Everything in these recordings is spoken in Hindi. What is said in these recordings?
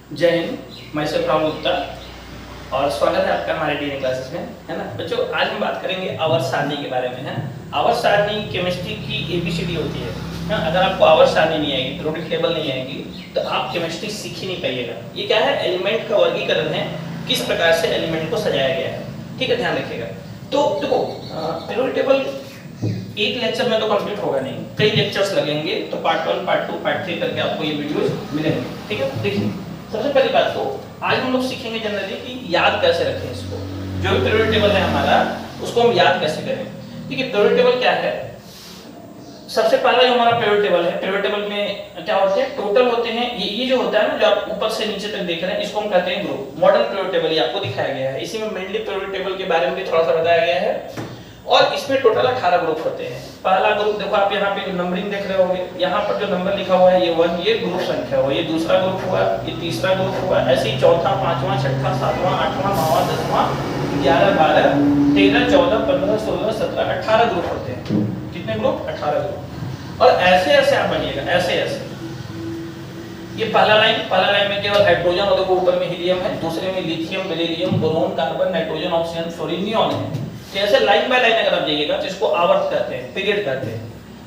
जय हिंद, मैं राहुल गुप्ता और स्वागत है आपका हमारे डीएनए क्लासेस में, है ना बच्चों। आज हम बात करेंगे आवर्त सारणी के बारे में। है आवर्त सारणी केमिस्ट्री की एबीसीडी होती है ना। अगर आपको आवर्त सारणी नहीं आएगी, पीरियोडिक टेबल नहीं आएगी, तो आप केमिस्ट्री सीख ही नहीं पाइएगा। ये क्या है? एलिमेंट का वर्गीकरण है, किस प्रकार से एलिमेंट को सजाया गया है। ठीक है, ध्यान रखिएगा। तो देखो, पीरियोडिक टेबल एक लेक्चर में तो कंप्लीट होगा नहीं, कई लेक्चर्स लगेंगे। तो पार्ट 1, पार्ट 2, पार्ट 3 करके आपको ये वीडियोस मिलेंगे। ठीक है, देखिए सबसे पहली बात तो आज हम लोग सीखेंगे जनरली कि याद कैसे रखें इसको। जो भी पीरियोडिक टेबल है हमारा, उसको हम याद कैसे करें। ठीक है, पीरियोडिक टेबल क्या है? सबसे पहला जो हमारा पीरियोडिक टेबल है, पीरियोडिक टेबल में क्या होते हैं? टोटल होते हैं। ये जो होता है ना, जो आप ऊपर से नीचे तक देख रहे हैं, इसको हम कहते हैं ग्रुप। मॉडर्न पीरियोडिक टेबल ये आपको दिखाया गया है। इसी में मेनली पीरियोडिक टेबल के बारे में भी थोड़ा सा बताया गया है। और इसमें टोटल 18 ग्रुप होते हैं। पहला ग्रुप देखो, आप यहाँ पे जो नंबरिंग देख रहे होंगे, यहाँ पर जो नंबर लिखा हुआ है ये 1, ये ग्रुप संख्या हुआ। ये दूसरा ग्रुप हुआ, ये तीसरा ग्रुप हुआ, ऐसे ही चौथा, पांचवा, छठा, सातवां, आठवां, नौवां, 10वां, 11, 12, 13, 14, 15, 16, 17, 18 ग्रुप होते हैं। कितने ग्रुप? 18 ग्रुप। और ऐसे ऐसे आप बनिएगा, ऐसे ऐसे। ये पहला लाइन में केवल हाइड्रोजन और देखो ऊपर में हीलियम है, दूसरे में lithium, beryllium, boron, carbon, nitrogen, oxygen, fluorine, neon है। जैसे लाइन बाय लाइन अगर आप जाइएगा तो इसको आवर्त कहते हैं, पीरियड कहते हैं।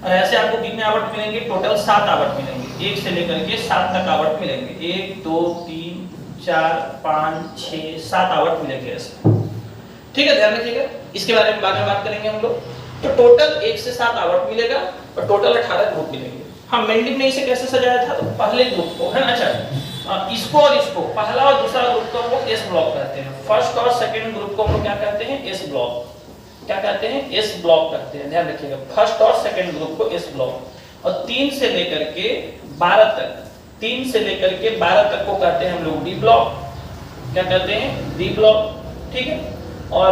और ऐसे आपको कितने आवर्त मिलेंगे? टोटल 7 आवर्त मिलेंगे। 1 से लेकर के 7 तक आवर्त मिलेंगे। 1 2 3 4 5 6 7 आवर्त मिलेंगे ऐसे। ठीक है, ध्यान रखिएगा। इसके बारे में बाद में बात करेंगे हम लोग। तो टोटल 1 से 7 आवर्त मिलेगा और टोटल 18 ग्रुप मिलेंगे। हाँ, मेंडलिव ने इसे कैसे सजाया था? तो पहले ग्रुप को, है ना, अच्छा इसको और इसको, पहला और दूसरा ग्रुप को हम लोग एस ब्लॉक कहते हैं। फर्स्ट और सेकंड ग्रुप को हम लोग क्या कहते हैं? S block. क्या कहते हैं? एस ब्लॉक कहते हैं। ध्यान रखिएगा, फर्स्ट और सेकंड ग्रुप को एस ब्लॉक। और 3 से लेकर के 12 तक, 3 से लेकर के 12 तक को कहते हैं हम लोग डी ब्लॉक। क्या कहते हैं? D block. ठीक है, और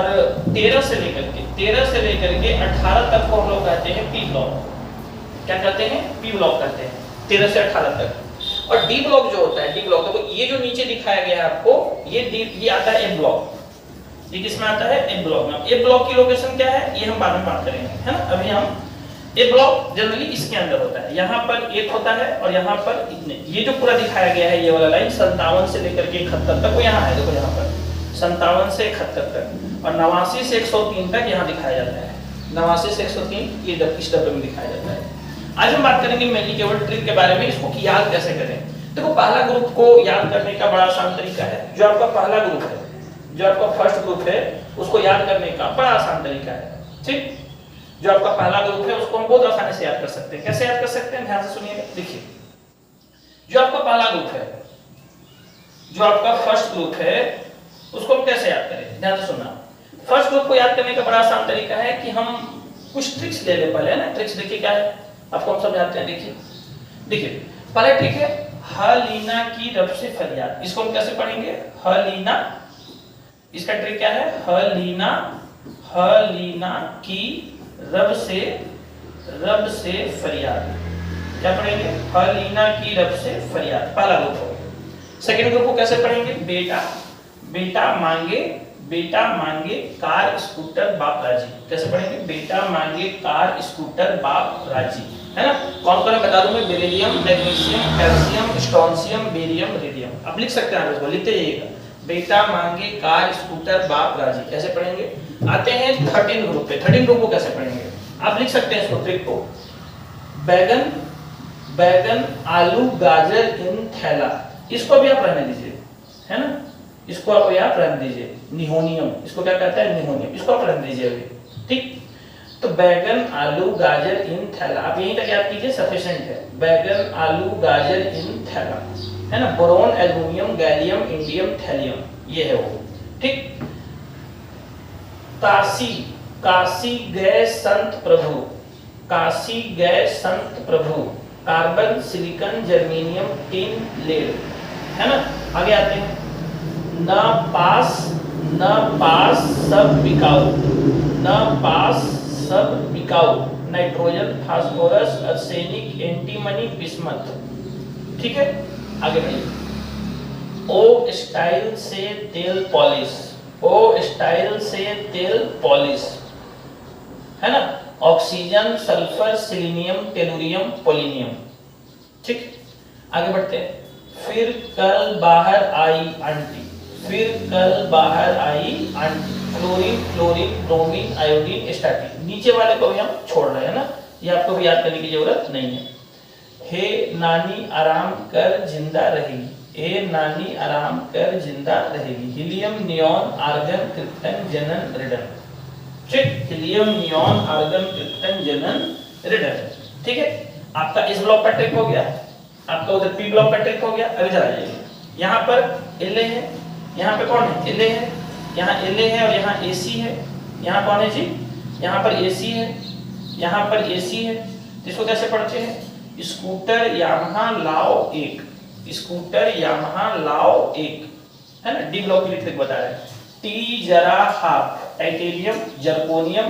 13 से लेकर के 18 तक को हम लोग कहते हैं पी ब्लॉक। क्या कहते हैं? पी ब्लॉक कहते हैं, 13 से 18 तक। और डी ब्लॉक जो होता है, डी ब्लॉक, तो ये जो नीचे दिखाया गया है आपको, ये आता है ए ब्लॉक। ये किसमें आता है? ए ब्लॉक में। ए ब्लॉक की लोकेशन क्या है ये हम बाद में बात करेंगे, है ना। अभी हम ए ब्लॉक जनरली इसके अंदर होता है। यहाँ पर 1 होता है और यहाँ पर इतने। ये जो पूरा दिखाया गया है, ये वाला लाइन 57 से लेकर के 71 तक, वो यहाँ है। देखो यहाँ पर 57 से 71 तक, और 89 से 103 तक यहाँ दिखाया जाता है। 89 से 103 ये इस डब्बे में दिखाया जाता है। आज हम बात करेंगे मेनली केवल ट्रिक के बारे में, इसको कि याद कैसे करें। देखो, पहला ग्रुप को याद करने का बड़ा आसान तरीका है। जो आपका पहला ग्रुप है, जो आपका फर्स्ट ग्रुप है, उसको याद करने का बड़ा आसान तरीका है। ठीक, जो आपका पहला ग्रुप है उसको हम बहुत आसानी से याद कर सकते हैं। कैसे याद कर सकते हैं? ध्यान से सुनिएगा। देखिए, जो आपका पहला ग्रुप है, जो आपका फर्स्ट ग्रुप है, उसको हम कैसे याद करें? ध्यान से सुनना। फर्स्ट ग्रुप को याद करने का बड़ा आसान तरीका है कि हम कुछ ट्रिक्स ले लें पहले, ना। ट्रिक्स देखिए क्या है, आपको हम समझाते हैं। देखिए पहला ट्रिक है हलीना की रब से फरियाद। इसको हम कैसे पढ़ेंगे? हलीना। इसका ट्रिक क्या है? हलीना की रब से फरियाद। क्या पढ़ेंगे? हलीना की रब से फरियाद, पहला ग्रुप हो। सेकंड ग्रुप को कैसे पढ़ेंगे? बेटा मांगे कार स्कूटर बाप राजी। कैसे पढ़ेंगे? बेटा मांगे कार स्कूटर बाप राजी, है ना। कौन कौन है बता दूं मैं? Beryllium, magnesium, calcium, strontium, barium, radium. आप लिख सकते हैं, इसको लिखते जाइएगा। बेटा मांगे कार स्कूटर बाप राजी, कैसे पढ़ेंगे? आते हैं 13 ग्रुप पे। 13 ग्रुप को कैसे पढ़ेंगे? आप लिख सकते हैं इसको, ट्रिक को। बैगन आलू गाजर इन थैला। इसको भी आप रहने दीजिए, है ना। इसको आप यहाँ रहने दीजिए। निहोनियम, इसको क्या कहता है? निहोनियम। इसको आप रहने दीजिए अभी। ठीक, तो बैगन आलू गाजर इन थैला, आप यहीं तक याद कीजिए, सफिशिएंट है। बैगन आलू गाजर इन थैला, है ना। Boron, aluminium, gallium, indium, thallium, ये है वो। ठीक, काशी गए संत प्रभु, carbon, silicon, germanium, tin, lead, है ना। आगे आते हैं। न पास सब बिकाऊ, nitrogen, phosphorus, arsenic, antimony, bismuth. ठीक है, आगे बढ़िए। ओ स्टाइल से तेल पॉलिश, है ना। Oxygen, sulphur, selenium, tellurium, polonium. ठीक, आगे बढ़ते हैं। फिर कल बाहर आई आंटी, फिर कल बाहर आई aunty. Chlorine, chlorine, bromine, iodine, astatine. नीचे वाले को भी हम छोड़ रहे हैं ना, ये आपको भी याद करने की जरूरत नहीं है। हे नानी आराम कर जिंदा रहेगी, हे नानी आराम कर जिंदा रहेगी। हीलियम, नियॉन, आर्गन, क्रिप्टन, जनन, रेडन। ठीक, हीलियम, नियॉन, आर्गन, क्रिप्टन, जनन, रेडन। ठीक है, आपका इस ब्लॉक का ट्रिक हो गया, आपका उधर पी ब्लॉक का ट्रिक हो गया। अभी चला जाइए, यहाँ पर एल है, यहाँ पे कौन है, एल है, यहाँ एल है और यहाँ एसी है। यहाँ कौन है जी, यहाँ पर एसी है, यहाँ पर एसी है। इसको कैसे पढ़ते हैं, स्कूटर यामाहा लाओ एक, स्कूटर यामाहा लाओ एक, है ना। डी ब्लॉक के लिए ट्रिक बता रहे हैं। टी जरा हाफ, टाइटेनियम, जर्कोनियम,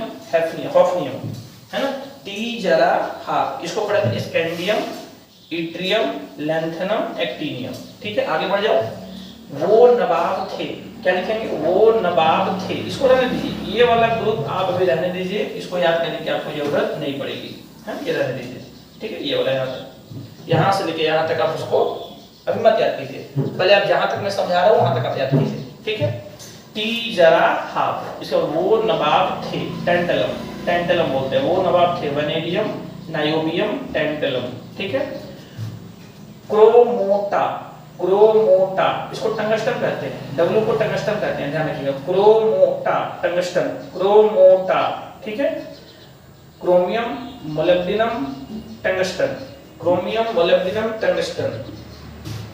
हॉफनियम, है ना। टी जरा हाफ, इसको पढ़ा था स्कैंडियम, इट्रियम, लैंथेनम, एक्टिनियम। ठीक है, आगे बढ़ जाओ। वो नवाब थे, क्या लिखेंगे, वो नवाब थे। इसको रहने दीजिए, ये वाला ग्रुप आप अभी रहने दीजिए, इसको याद करने की आपको जरूरत नहीं पड़ेगी, है, ये रहने दीजिए। ठीक है, ये वाला यहाँ से लेके यहाँ तक आप उसको अभी मत याद कीजिए, पहले आप जहां तक मैं समझा रहा हूँ वहां तक आप याद कीजिए। ठीक है, टी जरा हाफ, इसका वो नवाब थे, टेंटलम, टेंटलम बोलते हैं, वो नवाब थे। Vanadium, niobium, tantalum. ठीक है, क्रोमोटा, क्रोमोटा, इसको टंगस्टन कहते हैं, डब्ल्यू को टंगस्टन कहते हैं, ध्यान रखिएगा। क्रोमोटा, टंगस्टन, क्रोमोटा। ठीक है, chromium, molybdenum, tungsten, chromium, molybdenum, tungsten.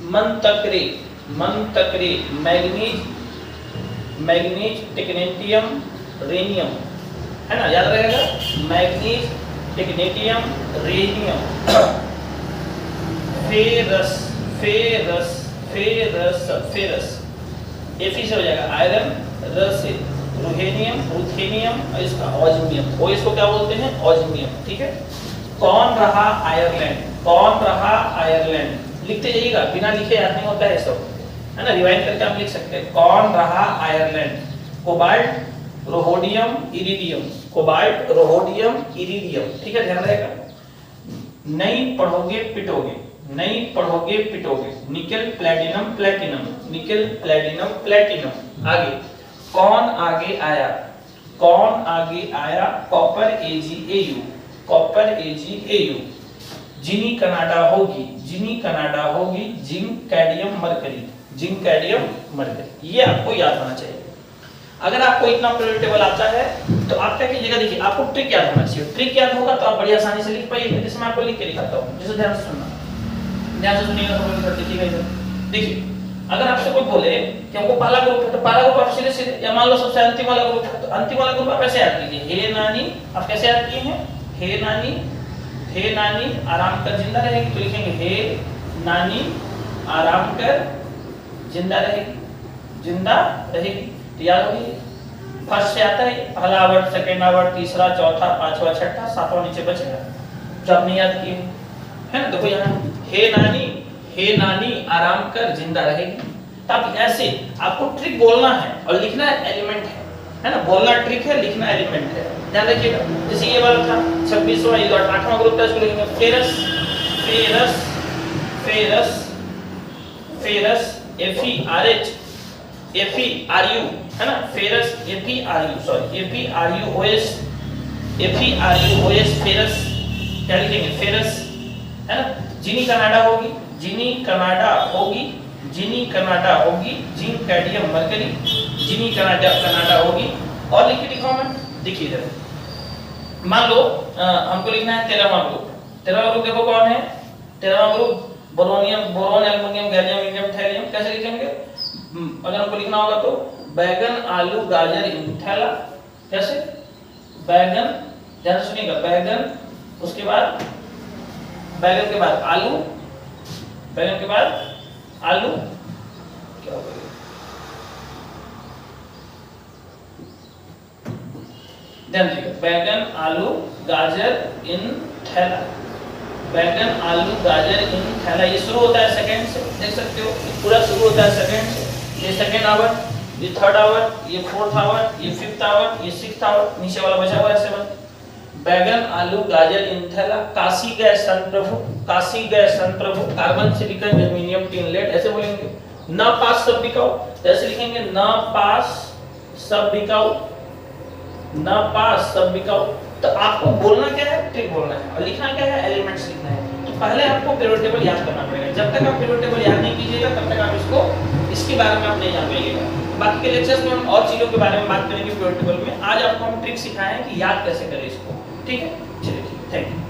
मनतकरे, मनतकरे, मैग्नीज, मैग्नीज, टिक्नेटियम, रेनियम, है ना, याद रहेगा। Manganese, technetium, rhenium. Ferrous, ferrous, ferrous, ferrous, एफी से हो जाएगा आयरन, रस से रुथेनियम, रुथेनियम, इसका ऑस्मियम, वो इसको क्या बोलते हैं, ऑस्मियम। ठीक है, कौन रहा आयरलैंड, कौन रहा आयरलैंड, लिखते जाइएगा, बिना लिखे याद नहीं होता है सब, है ना, रिवाइज करके आप लिख सकते हैं। कौन रहा Ireland, cobalt, rhodium, iridium, cobalt, rhodium, iridium. ठीक है, ध्यान रहेगा। नहीं पढ़ोगे पिटोगे, नहीं पढ़ोगे पिटोगे। Nickel, platinum, platinum, nickel, platinum, platinum. आगे, कौन आगे आया, कौन आगे आया, कॉपर, AgAu, कॉपर, AgAu। जिनी कनाडा होगी, जिनी कनाडा होगी, zinc, cadmium, mercury, zinc, cadmium, mercury. ये आपको याद होना चाहिए। अगर आपको इतना पीरियोडिक टेबल आता है तो आप क्या कीजिएगा, देखिए आपको ट्रिक याद होना चाहिए। ट्रिक याद होगा तो आप बड़ी आसानी से लिख पाइएगा। जैसे मैं आपको लिख के दिखाता हूं, जैसे ध्यान से सुनना, ध्यान से सुनिएगा, तो लिखिएगा इधर। देखिए, अगर आपसे कोई बोले कि हमको पहला ग्रुप है, तो पहला ग्रुप आप सीधे सीधे, या मान लो सबसे अंतिम वाला ग्रुप है, तो अंतिम वाला ग्रुप आप ऐसे याद कीजिए। हे नानी, आप कैसे याद किए हैं, हे नानी, हे नानी आराम कर जिंदा रहेगी, तो लिखेंगे हे नानी आराम कर जिंदा रहेगी, जिंदा रहेगी। तो याद होगी, फर्स्ट से आता है पहला आवर्त, सेकंड आवर्त, तीसरा, चौथा, पांचवा, छठा, सातवां नीचे बचेगा जो आपने याद किए, है ना। देखो यहाँ हे नानी, हे नानी आराम कर जिंदा रहेगी। तो आप ऐसे, आपको ट्रिक बोलना है और लिखना एलिमेंट है ना, बोलना ट्रिक है, लिखना एलिमेंट है, ध्यान रखिएगा। जैसे ये वाला था 26वां, ये 8वां ग्रुप था, इसको लिखेंगे ferrous, ferrous, ferrous, ferrous, FeRH, FeRu, है ना, ferrous, FeRu, sorry, FeRuOS, FeRuOS, ferrous, क्या लिखेंगे, फेरस, है ना। जिनी कनाडा होगी, जिनी कनाडा होगी, जिनी कनाडा होगी, जिंक, कैडमियम, मरकरी, जिनी कनाडा, कनाडा होगी। और लिख के दिखाऊं मैं, देखिए इधर, मान लो हमको लिखना है 13वां ग्रुप। 13वां ग्रुप देखो कौन है, 13वां group boronium, boron, aluminium, gallium, indium, thallium. कैसे लिखेंगे, अगर हमको लिखना होगा तो बैगन, आलू, गाजर, इन, थैला। कैसे, बैगन, ध्यान से सुनिएगा, बैगन, उसके बाद बैगन के बाद आलू, बैगन के बाद आलू, क्या होगा, ध्यान दीजिएगा, बैगन, आलू, गाजर, इन, थैला, बैगन, आलू, गाजर, इन, थैला। ये शुरू होता है सेकंड से, देख सकते हो, पूरा शुरू होता है सेकंड से। ये सेकंड आवर, ये थर्ड आवर, ये फोर्थ आवर, ये फिफ्थ आवर, ये सिक्स्थ आवर, नीचे वाला बचा हुआ है 7। बैगन, आलू, गाजर, इंथैला, काशी गए सन प्रभु, काशी गए सन प्रभु, carbon, silicon, germanium, tin, lead, ऐसे बोलेंगे। न पास सब बिकाऊ, ऐसे लिखेंगे न पास सब बिकाऊ, न पास सब बिकाऊ। तो आपको बोलना क्या है, ट्रिक बोलना है, और लिखना क्या है, एलिमेंट्स लिखना है। तो पहले आपको पीरियड टेबल याद करना पड़ेगा। जब तक आप पीरियड टेबल याद नहीं कीजिएगा तब तक आप इसके बारे में आप नहीं जान पाइएगा। बाकी के लेक्चर्स में हम और चीजों के बारे में बात करेंगे पीरियड टेबल में। आज आपको हम ट्रिक सिखाए हैं कि याद कैसे करें इसको। ठीक है, चलिए, थैंक यू।